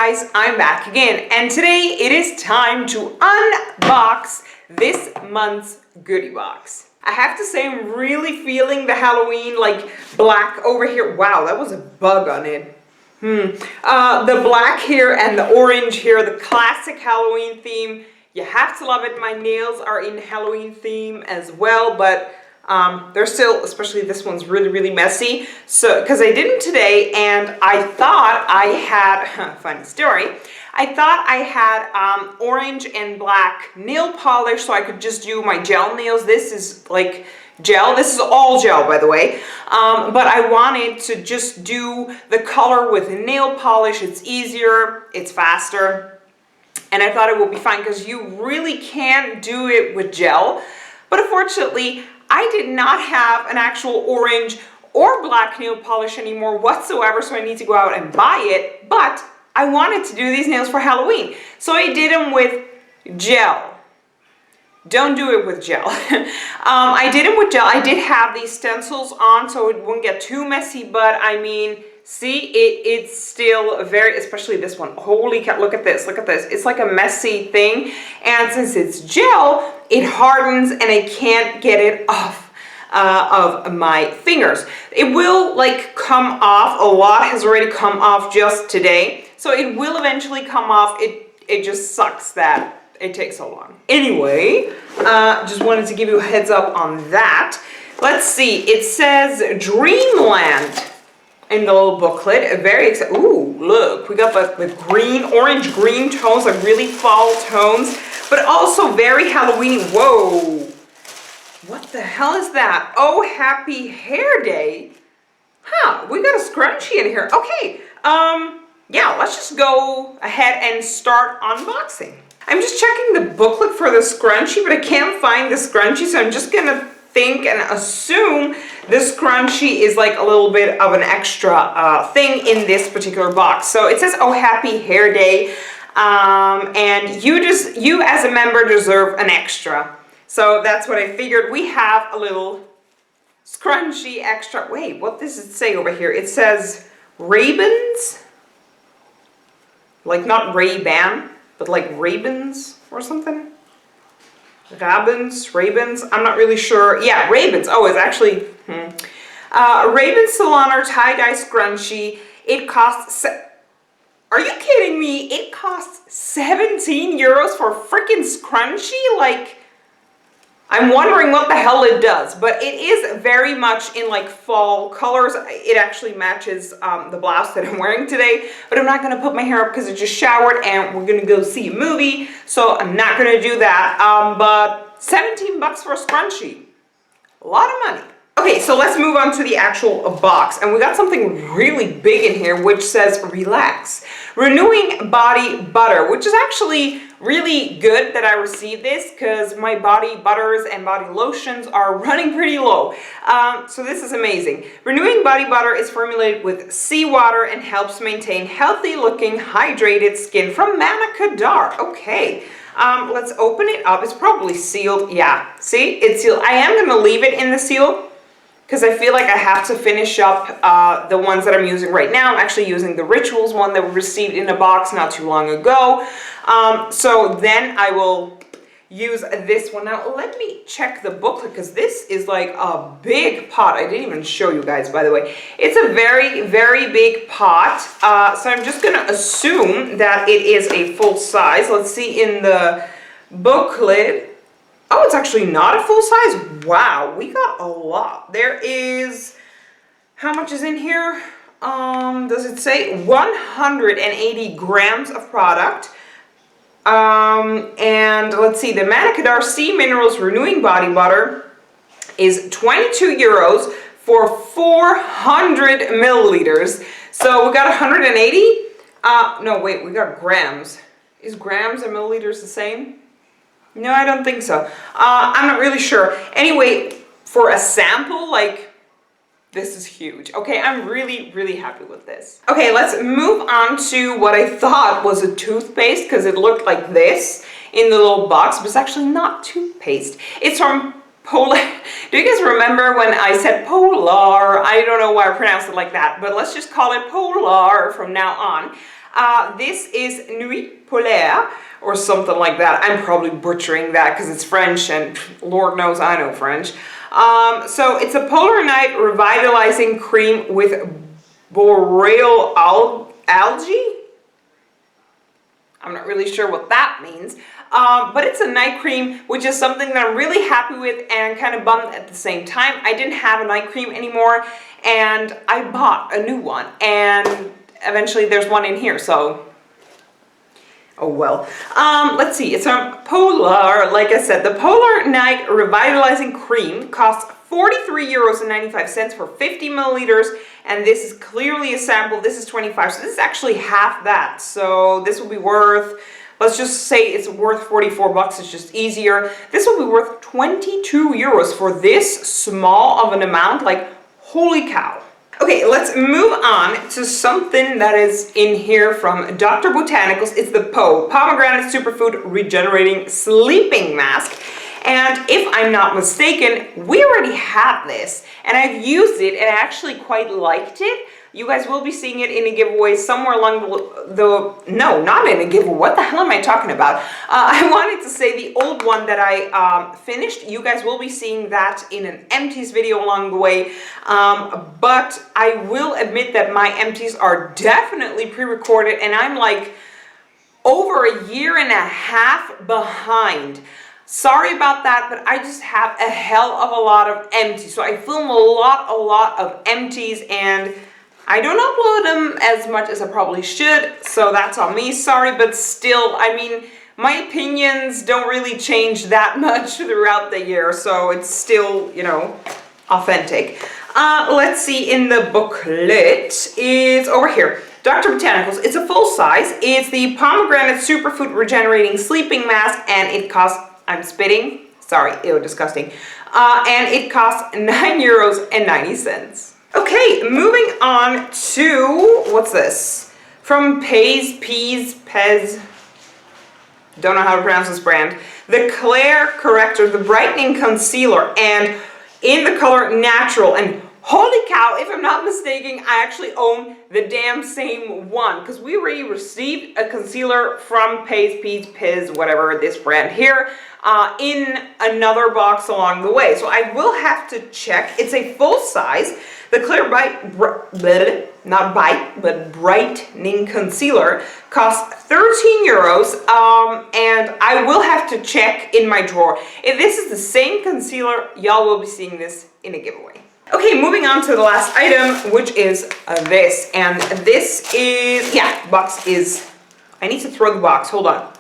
guys, I'm back again, and today it is time to unbox this month's goodie box. I have to say I'm really feeling the Halloween like black over here. Wow, that was a bug on it. The black here and the orange here, the classic Halloween theme. You have to love it. My nails are in Halloween theme as well, but they're still, especially this one's really messy. So, because I did them today and I thought I had, funny story, I thought I had orange and black nail polish so I could just do my gel nails. This is like gel. This is all gel, by the way. But I wanted to just do the color with nail polish. It's easier, it's faster, and I thought it would be fine because you really can do it with gel. But unfortunately, I did not have an actual orange or black nail polish anymore whatsoever, so I need to go out and buy it. But I wanted to do these nails for Halloween, so I did them with gel. Don't do it with gel. I did them with gel. I did have these stencils on so it wouldn't get too messy, but I mean, see, it's still very, especially this one. Holy cow, look at this, look at this. It's like a messy thing, and since it's gel, it hardens and I can't get it off of my fingers. It will like come off. A lot has already come off just today, so it will eventually come off. It just sucks that it takes so long. Anyway, just wanted to give you a heads up on that. Let's see, it says Dreamland in the little booklet. Very exciting. Ooh, look, we got the green, orange, green tones, like really fall tones, but also very Halloweeny. Whoa, what the hell is that? Oh, happy hair day. Huh, we got a scrunchie in here. Okay, yeah, let's just go ahead and start unboxing. I'm just checking the booklet for the scrunchie, but I can't find the scrunchie, so I'm just gonna think and assume this scrunchie is like a little bit of an extra thing in this particular box. So it says, oh, happy hair day, and you as a member deserve an extra. So that's what I figured. We have a little scrunchie extra. Wait, what does it say over here? It says Ray-Bans, like not Ray-Ban, but like Ray-Bans or something. Ray-Bans, I'm not really sure. Yeah, Ray-Bans. Oh, it's actually Ray-Bans Salon or tie-dye scrunchie. It costs, are you kidding me? It costs 17 euros for a freaking scrunchie? Like, I'm wondering what the hell it does, but it is very much in like fall colors. It actually matches the blouse that I'm wearing today, but I'm not gonna put my hair up because I just showered and we're gonna go see a movie, so I'm not gonna do that. But 17 bucks for a scrunchie, a lot of money. Okay, so let's move on to the actual box, and we got something really big in here which says relax. Renewing body butter, which is actually really good that I received this because my body butters and body lotions are running pretty low. So this is amazing. Renewing body butter is formulated with seawater and helps maintain healthy looking hydrated skin from Manica Dar. Okay. Let's open it up. It's probably sealed. Yeah, see, it's sealed. I am going to leave it in the seal because I feel like I have to finish up the ones that I'm using right now. I'm actually using the Rituals one that we received in a box not too long ago. So then I will use this one. Now let me check the booklet because this is like a big pot. I didn't even show you guys, by the way. It's a very big pot. So I'm just gonna assume that it is a full size. Let's see in the booklet. Oh, it's actually not a full size. Wow, we got a lot. There is, how much is in here? Does it say 180 grams of product? And let's see, the Manica Dar Sea Minerals Renewing Body Butter is 22 euros for 400 milliliters. So we got 180. No, wait, we got grams. Is grams and milliliters the same? No, I don't think so. I'm not really sure. Anyway, for a sample, like, this is huge. Okay, I'm really happy with this. Okay, let's move on to what I thought was a toothpaste because it looked like this in the little box, but it's actually not toothpaste. It's from Polar. Do you guys remember when I said Polar? I don't know why I pronounced it like that, but let's just call it Polar from now on. This is Nuit Polaire or something like that. I'm probably butchering that because it's French and Lord knows I know French. So it's a Polar Night Revitalizing Cream with boreal algae. I'm not really sure what that means. But it's a night cream, which is something that I'm really happy with and kind of bummed at the same time. I didn't have a night cream anymore and I bought a new one, and eventually there's one in here, so oh well. Let's see, it's from Polar. Like I said, the Polar Night Revitalizing Cream costs 43.95 euros for 50 milliliters, and this is clearly a sample. This is 25, so this is actually half that. So this will be worth, let's just say it's worth 44 bucks, it's just easier. This will be worth 22 euros for this small of an amount, like holy cow. Okay, let's move on to something that is in here from Dr. Botanicals. It's the Pomegranate Superfood Regenerating Sleeping Mask. And if I'm not mistaken, we already have this, and I've used it and I actually quite liked it. You guys will be seeing it in a giveaway somewhere along no, not in a giveaway. What the hell am I talking about? I wanted to say the old one that I finished. You guys will be seeing that in an empties video along the way. But I will admit that my empties are definitely pre-recorded, and I'm like over a year and a half behind. Sorry about that, but I just have a hell of a lot of empties. So I film a lot of empties, and I don't upload them as much as I probably should, so that's on me. Sorry, but still, I mean, my opinions don't really change that much throughout the year, so it's still, you know, authentic. Let's see, in the booklet is over here. Dr. Botanicals, it's a full size. It's the Pomegranate Superfood Regenerating Sleeping Mask, and it costs, I'm spitting, sorry, ew, disgusting. And it costs 9.90 euros. Okay, moving on to, what's this? From Pez, don't know how to pronounce this brand. The Claire Corrector, the Brightening Concealer, and in the color Natural. And holy cow, if I'm not mistaken, I actually own the damn same one, because we already received a concealer from Pez, whatever, this brand here, in another box along the way. So I will have to check. It's a full size. The Clear Brightening Concealer costs 13 euros, and I will have to check in my drawer. If this is the same concealer, y'all will be seeing this in a giveaway. Okay, moving on to the last item, which is this. And this is, yeah, box is, I need to throw the box, hold on.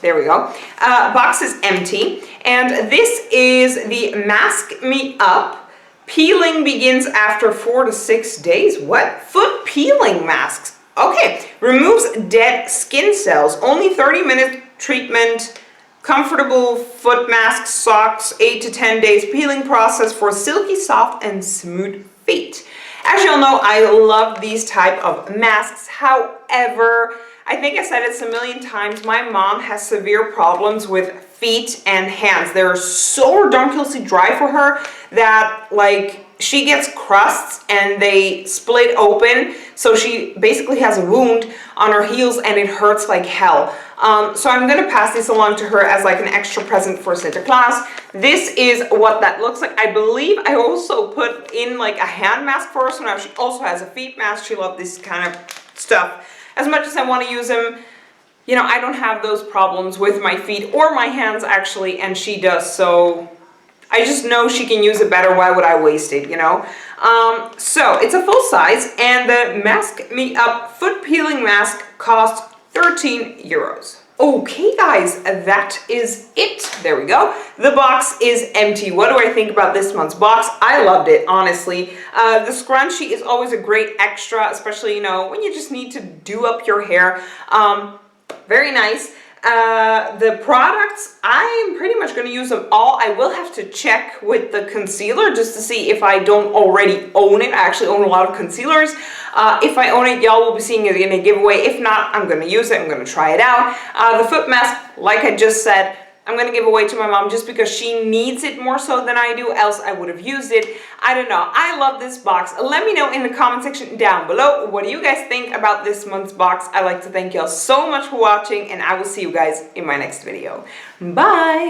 There we go. Box is empty, and this is the Mask Me Up. Peeling begins after 4 to 6 days. What? Foot peeling masks. Okay. Removes dead skin cells. Only 30-minute treatment. Comfortable foot masks, socks, 8 to 10 days peeling process for silky, soft, and smooth feet. As you all know, I love these type of masks. However, I think I said this a million times, my mom has severe problems with feet and hands. They're so ridiculously dry for her that, like, she gets crusts and they split open, so she basically has a wound on her heels and it hurts like hell. So I'm gonna pass this along to her as like an extra present for Sinterklaas. This is what that looks like. I believe I also put in like a hand mask for her, so now she also has a feet mask. She loves this kind of stuff. As much as I want to use them, you know, I don't have those problems with my feet or my hands actually, and she does, so I just know she can use it better. Why would I waste it, you know? So it's a full size, and the Mask Me Up foot peeling mask costs 13 euros. Okay guys, that is it. There we go. The box is empty. What do I think about this month's box? I loved it, honestly. The scrunchie is always a great extra, especially, you know, when you just need to do up your hair. Very nice. The products, I am pretty much going to use them all. I will have to check with the concealer just to see if I don't already own it. I actually own a lot of concealers. If I own it, y'all will be seeing it in a giveaway. If not, I'm going to use it. I'm going to try it out. The foot mask, like I just said, I'm going to give away to my mom just because she needs it more so than I do, else I would have used it. I don't know. I love this box. Let me know in the comment section down below. What do you guys think about this month's box? I'd like to thank y'all so much for watching, and I will see you guys in my next video. Bye!